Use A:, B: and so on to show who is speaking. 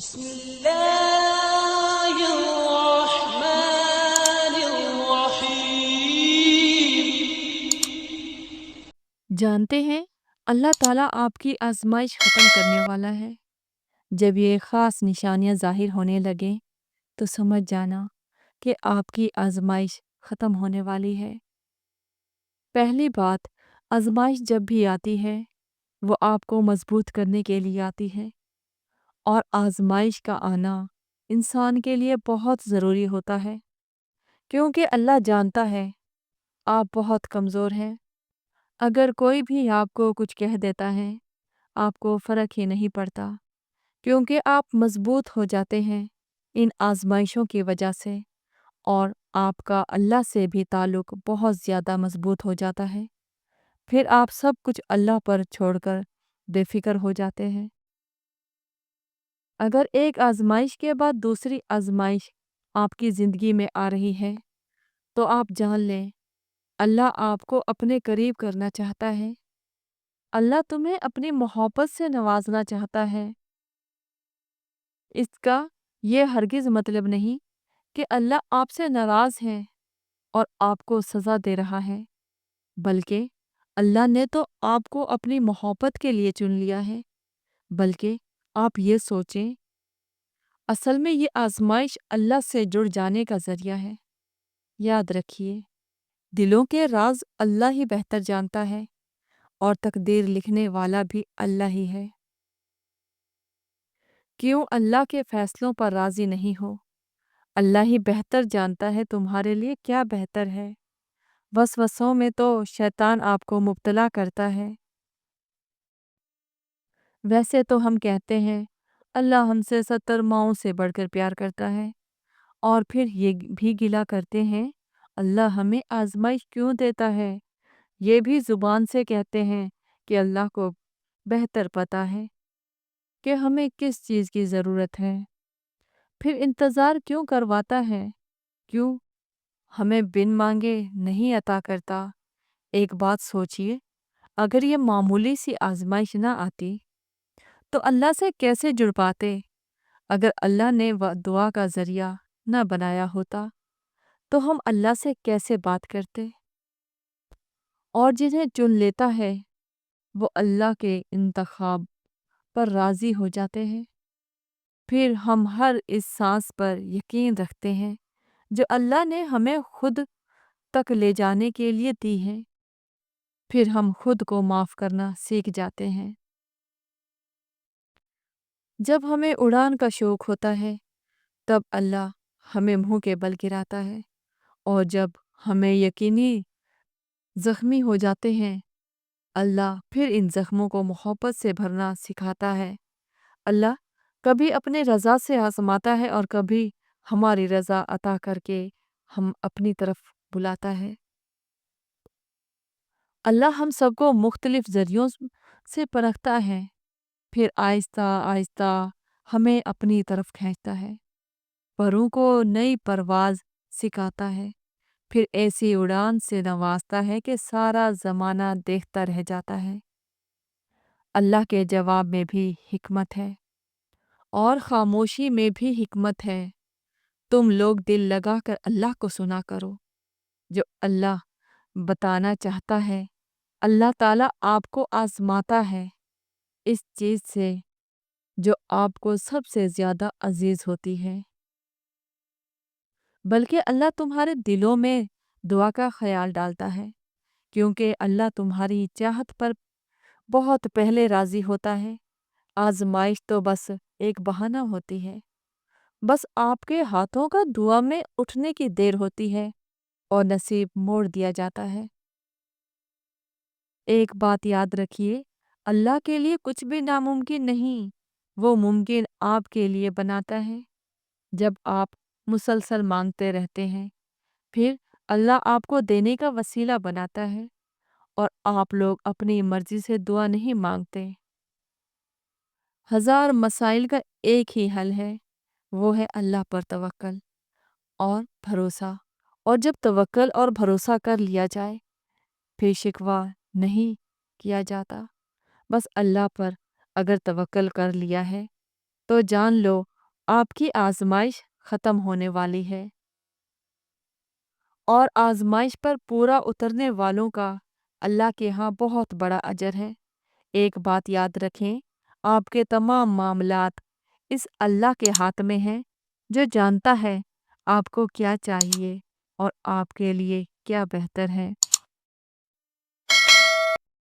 A: بسم اللہ الرحمن الرحیم۔
B: جانتے ہیں اللہ تعالیٰ آپ کی آزمائش ختم کرنے والا ہے۔ جب یہ خاص نشانیاں ظاہر ہونے لگیں تو سمجھ جانا کہ آپ کی آزمائش ختم ہونے والی ہے۔ پہلی بات، آزمائش جب بھی آتی ہے وہ آپ کو مضبوط کرنے کے لیے آتی ہے، اور آزمائش کا آنا انسان کے لیے بہت ضروری ہوتا ہے، کیونکہ اللہ جانتا ہے آپ بہت کمزور ہیں۔ اگر کوئی بھی آپ کو کچھ کہہ دیتا ہے آپ کو فرق ہی نہیں پڑتا، کیونکہ آپ مضبوط ہو جاتے ہیں ان آزمائشوں کی وجہ سے، اور آپ کا اللہ سے بھی تعلق بہت زیادہ مضبوط ہو جاتا ہے۔ پھر آپ سب کچھ اللہ پر چھوڑ کر بے فکر ہو جاتے ہیں۔ اگر ایک آزمائش کے بعد دوسری آزمائش آپ کی زندگی میں آ رہی ہے تو آپ جان لیں اللہ آپ کو اپنے قریب کرنا چاہتا ہے۔ اللہ تمہیں اپنی محبت سے نوازنا چاہتا ہے۔ اس کا یہ ہرگز مطلب نہیں کہ اللہ آپ سے ناراض ہے اور آپ کو سزا دے رہا ہے، بلکہ اللہ نے تو آپ کو اپنی محبت کے لیے چن لیا ہے۔ بلکہ آپ یہ سوچیں، اصل میں یہ آزمائش اللہ سے جڑ جانے کا ذریعہ ہے۔ یاد رکھیے، دلوں کے راز اللہ ہی بہتر جانتا ہے، اور تقدیر لکھنے والا بھی اللہ ہی ہے۔ کیوں اللہ کے فیصلوں پر راضی نہیں ہو؟ اللہ ہی بہتر جانتا ہے تمہارے لیے کیا بہتر ہے۔ وسوسوں میں تو شیطان آپ کو مبتلا کرتا ہے۔ ویسے تو ہم کہتے ہیں اللہ ہم سے 70 ماؤں سے بڑھ کر پیار کرتا ہے، اور پھر یہ بھی گلہ کرتے ہیں اللہ ہمیں آزمائش کیوں دیتا ہے۔ یہ بھی زبان سے کہتے ہیں کہ اللہ کو بہتر پتہ ہے کہ ہمیں کس چیز کی ضرورت ہے، پھر انتظار کیوں کرواتا ہے، کیوں ہمیں بن مانگے نہیں عطا کرتا۔ ایک بات سوچئے، اگر یہ معمولی سی آزمائش نہ آتی تو اللہ سے کیسے جڑ پاتے؟ اگر اللہ نے دعا کا ذریعہ نہ بنایا ہوتا تو ہم اللہ سے کیسے بات کرتے؟ اور جنہیں چن لیتا ہے وہ اللہ کے انتخاب پر راضی ہو جاتے ہیں۔ پھر ہم ہر اس سانس پر یقین رکھتے ہیں جو اللہ نے ہمیں خود تک لے جانے کے لیے دی ہے۔ پھر ہم خود کو معاف کرنا سیکھ جاتے ہیں۔ جب ہمیں اڑان کا شوق ہوتا ہے تب اللہ ہمیں منہ کے بل گراتا ہے، اور جب ہمیں یقینی زخمی ہو جاتے ہیں اللہ پھر ان زخموں کو محبت سے بھرنا سکھاتا ہے۔ اللہ کبھی اپنے رضا سے آزماتا ہے اور کبھی ہماری رضا عطا کر کے ہم اپنی طرف بلاتا ہے۔ اللہ ہم سب کو مختلف ذریعوں سے پرکھتا ہے، پھر آہستہ آہستہ ہمیں اپنی طرف کھینچتا ہے، پروں کو نئی پرواز سکھاتا ہے، پھر ایسی اڑان سے نوازتا ہے کہ سارا زمانہ دیکھتا رہ جاتا ہے۔ اللہ کے جواب میں بھی حکمت ہے، اور خاموشی میں بھی حکمت ہے۔ تم لوگ دل لگا کر اللہ کو سنا کرو۔ جو اللہ بتانا چاہتا ہے، اللہ تعالیٰ آپ کو آزماتا ہے اس چیز سے جو آپ کو سب سے زیادہ عزیز ہوتی ہے، بلکہ اللہ تمہارے دلوں میں دعا کا خیال ڈالتا ہے، کیونکہ اللہ تمہاری چاہت پر بہت پہلے راضی ہوتا ہے۔ آزمائش تو بس ایک بہانہ ہوتی ہے، بس آپ کے ہاتھوں کا دعا میں اٹھنے کی دیر ہوتی ہے اور نصیب موڑ دیا جاتا ہے۔ ایک بات یاد رکھیے، اللہ کے لیے کچھ بھی ناممکن نہیں، وہ ممکن آپ کے لیے بناتا ہے۔ جب آپ مسلسل مانگتے رہتے ہیں پھر اللہ آپ کو دینے کا وسیلہ بناتا ہے، اور آپ لوگ اپنی مرضی سے دعا نہیں مانگتے۔ ہزار مسائل کا ایک ہی حل ہے، وہ ہے اللہ پر توکل اور بھروسہ۔ اور جب توکل اور بھروسہ کر لیا جائے پھر شکوہ نہیں کیا جاتا۔ بس اللہ پر اگر توکل کر لیا ہے تو جان لو آپ کی آزمائش ختم ہونے والی ہے اور آزمائش پر پورا اترنے والوں کا اللہ کے ہاں بہت بڑا اجر ہے۔ ایک بات یاد رکھیں، آپ کے تمام معاملات اس اللہ کے ہاتھ میں ہیں جو جانتا ہے آپ کو کیا چاہیے اور آپ کے لیے کیا بہتر ہے۔